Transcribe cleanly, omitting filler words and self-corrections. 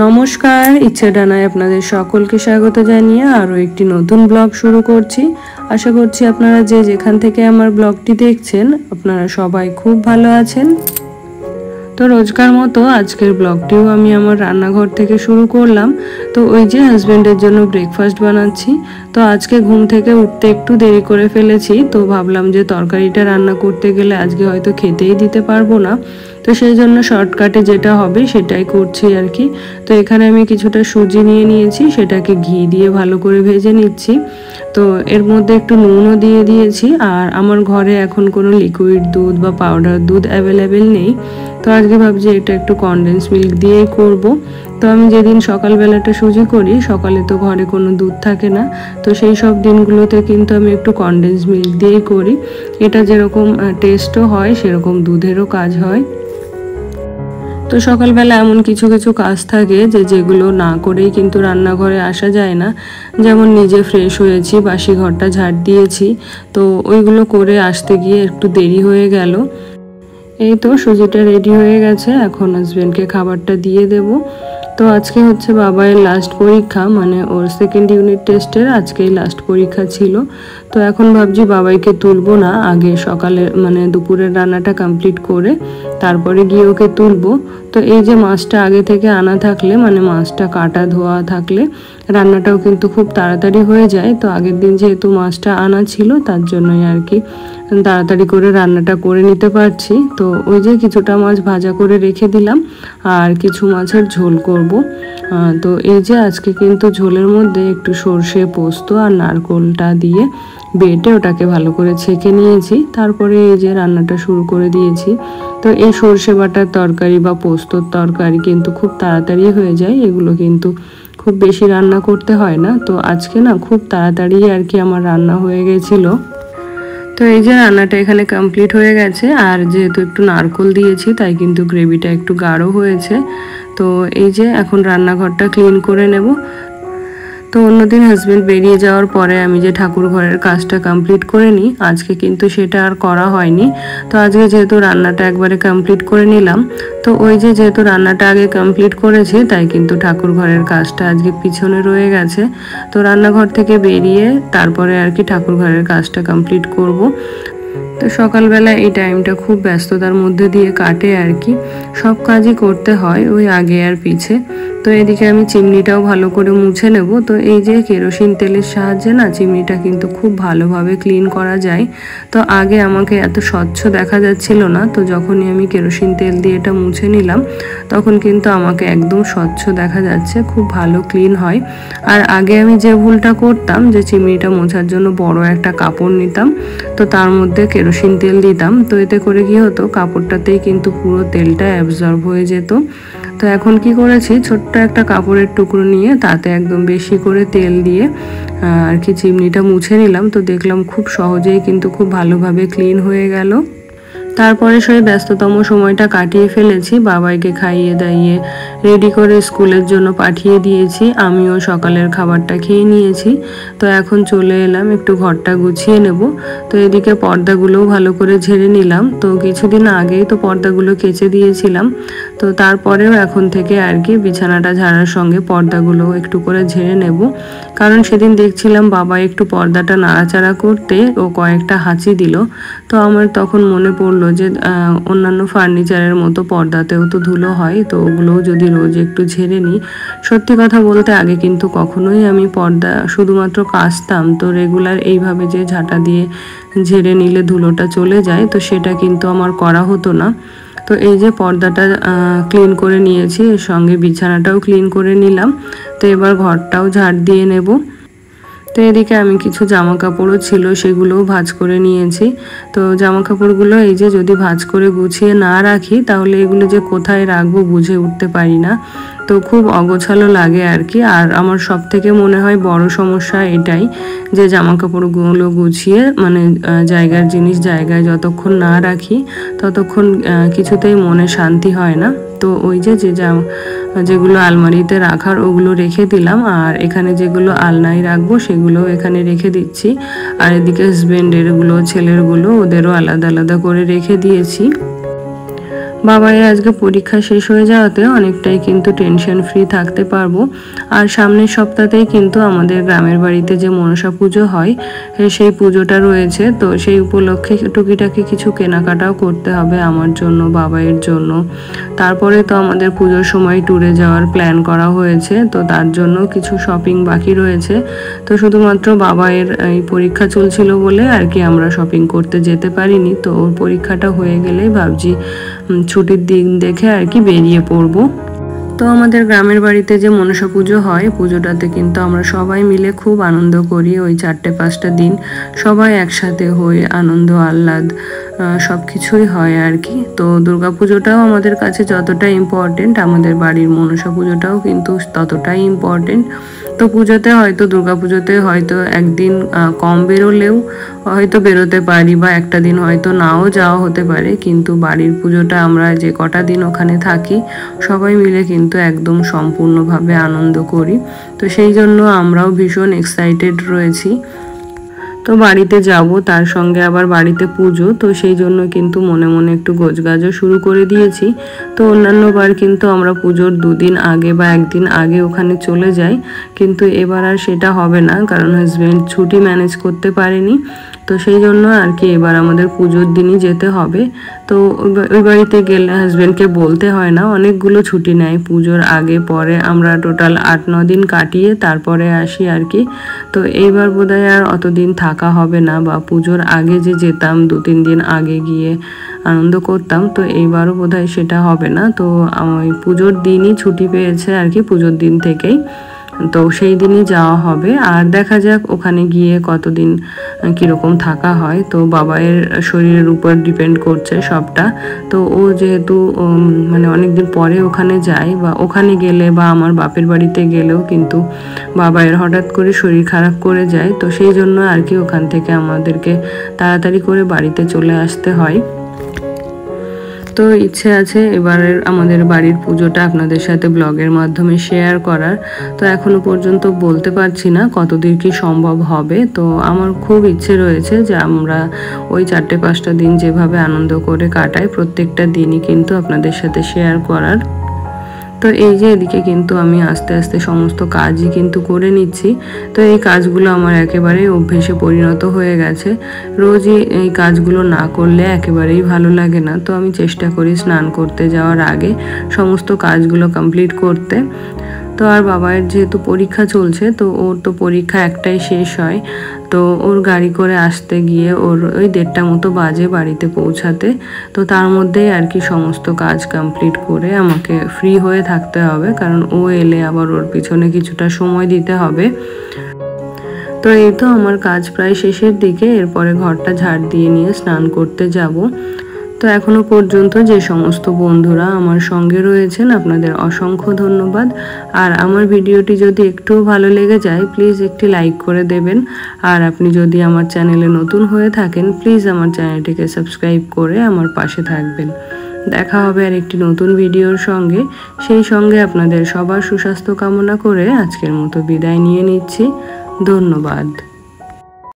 নমস্কার, ইচ্ছা ডানায় আপনাদের সকলকে স্বাগত জানিয়ে আরও একটি নতুন ব্লগ শুরু করছি। আশা করছি আপনারা যে যেখান থেকে আমার ব্লগটি দেখছেন আপনারা সবাই খুব ভালো আছেন। তো রোজকার মতো আজকের ব্লগটিও আমি আমার রান্নাঘর থেকে শুরু করলাম। তো ওই যে হাজব্যান্ডের জন্য ব্রেকফাস্ট বানাচ্ছি। তো আজকে ঘুম থেকে উঠতে একটু দেরি করে ফেলেছি, তো ভাবলাম যে তরকারিটা রান্না করতে গেলে আজকে হয়তো খেতেই দিতে পারবো না, তো সেই জন্য শর্টকাটে যেটা হবে সেটাই করছি আর কি। তো এখানে আমি কিছুটা সুজি নিয়ে নিয়েছি, সেটাকে ঘি দিয়ে ভালো করে ভেজে নিচ্ছি। তো এর মধ্যে একটু নুনও দিয়ে দিয়েছি। আর আমার ঘরে এখন কোনো লিকুইড দুধ বা পাউডার দুধ অ্যাভেলেবেল নেই, তো আজকে ভাবছি এটা একটু কনডেন্স মিল্ক দিয়েই করব। তো আমি যেদিন সকালবেলাটা সুজি করি, সকালে তো ঘরে কোনো দুধ থাকে না, তো সেই সব দিনগুলোতে কিন্তু আমি একটু কনডেন্স মিল্ক দিয়েই করি। এটা যেরকম টেস্টও হয় সেরকম দুধেরও কাজ হয়। তো সকালবেলা এমন কিছু কিছু কাজ থাকে যেগুলো না করেই কিন্তু রান্নাঘরে আসা যায় না। যেমন নিজে ফ্রেশ হয়েছি, বাসি ঘরটা ঝাড় দিয়েছি, তো ওইগুলো করে আসতে গিয়ে একটু দেরি হয়ে গেল। এই তো সুজিটা রেডি হয়ে গেছে, এখন হাজব্যান্ডকে খাবারটা দিয়ে দেব। তো আজকে হচ্ছে বাবাইয়ের লাস্ট পরীক্ষা, মানে ওর সেকেন্ড ইউনিট টেস্টের আজকেই লাস্ট পরীক্ষা ছিল। তো এখন ভাবছি বাবাইকে তুলবো না, আগে সকালে মানে দুপুরের রান্নাটা কমপ্লিট করে তারপরে গিয়ে ওকে তুলবো। তো এই যে মাছটা আগে থেকে আনা থাকলে, মানে মাছটা কাটা ধোয়া থাকলে রান্নাটাও কিন্তু খুব তাড়াতাড়ি হয়ে যায়। তো আগের দিন যেহেতু মাছটা আনা ছিল তার জন্যই আর কি তাড়াতাড়ি করে রান্নাটা করে নিতে পারছি। তো ওই যে কিছুটা মাছ ভাজা করে রেখে দিলাম, আর কিছু মাছের ঝোল করব। তো এই যে আজকে কিন্তু ঝোলের মধ্যে একটু সর্ষে, পোস্ত আর নারকোলটা দিয়ে বেটে ওটাকে ভালো করে ছেঁকে নিয়েছি। তারপরে এই যে রান্নাটা শুরু করে দিয়েছি। তো এই সর্ষে বাটার তরকারি বা পোস্তর তরকারি কিন্তু খুব তাড়াতাড়ি হয়ে যায়, এগুলো কিন্তু খুব বেশি রান্না করতে হয় না। তো আজকে না খুব তাড়াতাড়ি আর কি আমার রান্না হয়ে গেছিলো। তো এই যে রান্নাটা এখানে কমপ্লিট হয়ে গেছে, আর যেহেতু একটু নারকোল দিয়েছি তাই কিন্তু গ্রেভিটা একটু গাঢ় হয়েছে। তো এই যে এখন রান্নাঘরটা ক্লিন করে নেব। তো অন্যদিন হাজব্যান্ড বেরিয়ে যাওয়ার পরে আমি যে ঠাকুর ঘরের কাজটা কমপ্লিট করে নিই, আজকে কিন্তু সেটা আর করা হয়নি। তো আজকে যেহেতু রান্নাটা একবারে কমপ্লিট করে নিলাম, তো ওই যে যেহেতু রান্নাটা আগে কমপ্লিট করেছি তাই কিন্তু ঠাকুর ঘরের কাজটা আজকে পিছনে রয়ে গেছে। তো রান্নাঘর থেকে বেরিয়ে তারপরে আর কি ঠাকুর ঘরের কাজটা কমপ্লিট করব। তো সকালবেলা এই টাইমটা খুব ব্যস্ততার মধ্যে দিয়ে কাটে আর কি, সব কাজই করতে হয় ওই আগে আর পিছে। তো এদিকে আমি চিমনিটাও ভালো করে মুছে নেব। তো এই যে কেরোসিন তেলের সাহায্যে না চিমনিটা কিন্তু খুব ভালোভাবে ক্লিন করা যায়। তো আগে আমাকে এত স্বচ্ছ দেখা যাচ্ছিল না, তো যখনই আমি কেরোসিন তেল দিয়ে এটা মুছে নিলাম তখন কিন্তু আমাকে একদম স্বচ্ছ দেখা যাচ্ছে, খুব ভালো ক্লিন হয়। আর আগে আমি যে ভুলটা করতাম, যে চিমনিটা মোছার জন্য বড় একটা কাপড় নিতাম, তো তার মধ্যে কেরোসিন তেল দিতাম, তো এতে করে কি হতো কাপড়টাতেই কিন্তু পুরো তেলটা অ্যাবজর্ব হয়ে যেত। তো এখন কি করেছি, ছোট্ট একটা কাপড়ের টুকরো নিয়ে তাতে একদম বেশি করে তেল দিয়ে আর কি চিমনিটা মুছে নিলাম। তো দেখলাম খুব সহজেই কিন্তু খুব ভালোভাবে ক্লিন হয়ে গেল। তারপরে সেই ব্যস্ততম সময়টা কাটিয়ে ফেলেছি, বাবাইকে খাইয়ে দাইয়ে রেডি করে স্কুলের জন্য পাঠিয়ে দিয়েছি। আমিও সকালের খাবারটা খেয়ে নিয়েছি। তো এখন চলে এলাম একটু ঘরটা গুছিয়ে নেব। তো এদিকে পর্দাগুলোও ভালো করে ঝেড়ে নিলাম। তো কিছুদিন আগেই তো পর্দাগুলো কেচে দিয়েছিলাম, তো তারপরেও এখন থেকে আর কি বিছানাটা ঝাড়ার সঙ্গে পর্দাগুলোও একটু করে ঝেড়ে নেব। কারণ সেদিন দেখছিলাম বাবা একটু পর্দাটা নাড়াচাড়া করতে ও কয়েকটা হাঁচি দিল। তো আমার তখন মনে পড়লো যে অন্যান্য ফার্নিচারের মতো পর্দাতেও তো ধুলো হয়, তো ওগুলোও যদি রোজ একটু ঝেড়ে নিই। সত্যি কথা বলতে আগে কিন্তু কখনোই আমি পর্দা শুধুমাত্র কাচতাম, তো রেগুলার এইভাবে যে ঝাঁটা দিয়ে ঝেড়ে নিলে ধুলোটা চলে যায়, তো সেটা কিন্তু আমার করা হতো না। তো এই যে পর্দাটা ক্লিন করে নিয়েছি, এর সঙ্গে বিছানাটাও ক্লিন করে নিলাম। তো এবার ঘরটাও ঝাড় দিয়ে নেব। তো এদিকে আমি কিছু জামা কাপড়ও ছিল সেগুলোও ভাঁজ করে নিয়েছি। তো জামা কাপড়গুলো এই যে যদি ভাঁজ করে গুছিয়ে না রাখি তাহলে এগুলো যে কোথায় রাখবো বুঝে উঠতে পারি না, তো খুব অগোছালো লাগে আর কি। আর আমার সব থেকে মনে হয় বড় সমস্যা এটাই, যে জামা কাপড়গুলো গুছিয়ে মানে জায়গার জিনিস জায়গায় যতক্ষণ না রাখি ততক্ষণ কিছুতেই মনে শান্তি হয় না। তো ওই যে যেগুলো আলমারিতে রাখার ওগুলো রেখে দিলাম, আর এখানে যেগুলো আলনায় রাখবো সেগুলো এখানে রেখে দিচ্ছি। আর এদিকে হাজবেন্ডের গুলো, ছেলের গুলো, ওদেরও আলাদা আলাদা করে রেখে দিয়েছি। বাবাইয়ের আজকে পরীক্ষা শেষ হয়ে যাওয়াতে অনেকটাই কিন্তু টেনশন ফ্রি থাকতে পারবো। আর সামনের সপ্তাহতেই কিন্তু আমাদের গ্রামের বাড়িতে যে মনসা পুজো হয় সেই পুজোটা রয়েছে, তো সেই উপলক্ষে টুকিটাকি কিছু কেনাকাটাও করতে হবে আমার জন্য, বাবাইয়ের জন্য। তারপরে তো আমাদের পুজোর সময় ট্যুরে যাওয়ার প্ল্যান করা হয়েছে, তো তার জন্য কিছু শপিং বাকি রয়েছে। তো শুধুমাত্র বাবাইয়ের এই পরীক্ষা চলছিল বলে আর কি আমরা শপিং করতে যেতে পারিনি। তো ওর পরীক্ষাটা হয়ে গেলেই ভাবছি ছুটির দিন দেখে আর কি বেরিয়ে পড়বো। তো আমাদের গ্রামের বাড়িতে যে মনসা পুজো হয়, পুজোটাতে কিন্তু আমরা সবাই মিলে খুব আনন্দ করি। ওই 4-5টা দিন সবাই একসাথে হই, আনন্দ আহ্লাদ সব কিছুই হয় আর কি। তো দুর্গা পুজোটাও আমাদের কাছে যতটা ইম্পর্টেন্ট, আমাদের বাড়ির মনসা পুজোটাও কিন্তু ততটাই ইম্পর্টেন্ট। তো পুজোতে হয়তো দুর্গা পুজোতে হয়তো একদিন কম বেরোলেও হয়তো বেরোতে পারি, বা একটা দিন হয়তো নাও যাওয়া হতে পারে, কিন্তু বাড়ির পুজোটা আমরা যে কটা দিন ওখানে থাকি সবাই মিলে কিন্তু একদম সম্পূর্ণভাবে আনন্দ করি। তো সেই জন্য আমরাও ভীষণ এক্সাইটেড রয়েছি। তো বাড়িতে যাব, তার সঙ্গে আবার বাড়িতে পুজো, তো সেই জন্য কিন্তু মনে মনে একটু গোছগাছও শুরু করে দিয়েছি। তো অন্যান্যবার কিন্তু আমরা পুজোর 2 দিন আগে বা 1 দিন আগে ওখানে চলে যাই, কিন্তু এবার আর সেটা হবে না, কারণ হাজব্যান্ড ছুটি ম্যানেজ করতে পারেনি। তো সেই জন্য আর কি এবার আমাদের পুজোর দিনই যেতে হবে। তো ওই বাড়িতে গেলে হাজব্যান্ডকে বলতে হয় না, অনেকগুলো ছুটি নেয় পুজোর আগে পরে, আমরা টোটাল 8-9 দিন কাটিয়ে তারপরে আসি আর কি। তো এইবার বোধহয় আর অতদিন থাকা হবে না, বা পুজোর আগে যে যেতাম 2-3 দিন আগে গিয়ে আনন্দ করতাম, তো এইবারও বোধহয় সেটা হবে না। তো ওই পুজোর দিনই ছুটি পেয়েছে আর কি, পুজোর দিন থেকেই, তো সেই দিনই যাওয়া হবে। আর দেখা যাক ওখানে গিয়ে কতদিন কীরকম থাকা হয়, তো বাবাইয়ের শরীরের উপর ডিপেন্ড করছে সবটা। তো ও যেহেতু মানে অনেকদিন পরে ওখানে যায়, বা ওখানে গেলে বা আমার বাপের বাড়িতে গেলেও কিন্তু বাবাইয়ের হঠাৎ করে শরীর খারাপ করে যায়, তো সেই জন্য আর কি ওখান থেকে আমাদেরকে তাড়াতাড়ি করে বাড়িতে চলে আসতে হয়। তো ইচ্ছে আছে এবারের আমাদের বাড়ির পুজোটা আপনাদের সাথে ব্লগের মাধ্যমে শেয়ার করার। তো এখনো পর্যন্ত বলতে পারছি না কতদূর কি সম্ভব হবে। তো আমার খুব ইচ্ছে রয়েছে যে আমরা ওই 4-5টা দিন যেভাবে আনন্দ করে কাটাই, প্রত্যেকটা দিনই কিন্তু আপনাদের সাথে শেয়ার করার। তো এই যে এদিকে কিন্তু আমি আস্তে আস্তে সমস্ত কাজই কিন্তু করে নিচ্ছি। তো এই কাজগুলো আমার একেবারেই অভ্যেসে পরিণত হয়ে গেছে, রোজই এই কাজগুলো না করলে একেবারেই ভালো লাগে না। তো আমি চেষ্টা করি স্নান করতে যাওয়ার আগে সমস্ত কাজগুলো কমপ্লিট করতে। তো আর বাবাইয়ের যেহেতু পরীক্ষা চলছে, তো ওর তো পরীক্ষা একটাই শেষ হয়, তো ওর গাড়ি করে আসতে গিয়ে ওর ওই 1:30টা মতো বাজে বাড়িতে পৌঁছাতে। তো তার মধ্যেই আর কি সমস্ত কাজ কমপ্লিট করে আমাকে ফ্রি হয়ে থাকতে হবে, কারণ ও এলে আবার ওর পিছনে কিছুটা সময় দিতে হবে। তো এই তো আমার কাজ প্রায় শেষের দিকে, এরপরে ঘরটা ঝাড় দিয়ে নিয়ে স্নান করতে যাব। তো এখনো পর্যন্ত যে সমস্ত বন্ধুরা আমার সঙ্গে রয়েছেন আপনাদের অসংখ্য ধন্যবাদ। আর আমার ভিডিওটি যদি একটুও ভালো লেগে যায় প্লিজ একটি লাইক করে দেবেন। আর আপনি যদি আমার চ্যানেলে নতুন হয়ে থাকেন প্লিজ আমার চ্যানেলটিকে সাবস্ক্রাইব করে আমার পাশে থাকবেন। দেখা হবে আর একটি নতুন ভিডিওর সঙ্গে, সেই সঙ্গে আপনাদের সবার সুস্বাস্থ্য কামনা করে আজকের মতো বিদায় নিয়ে নিচ্ছি। ধন্যবাদ।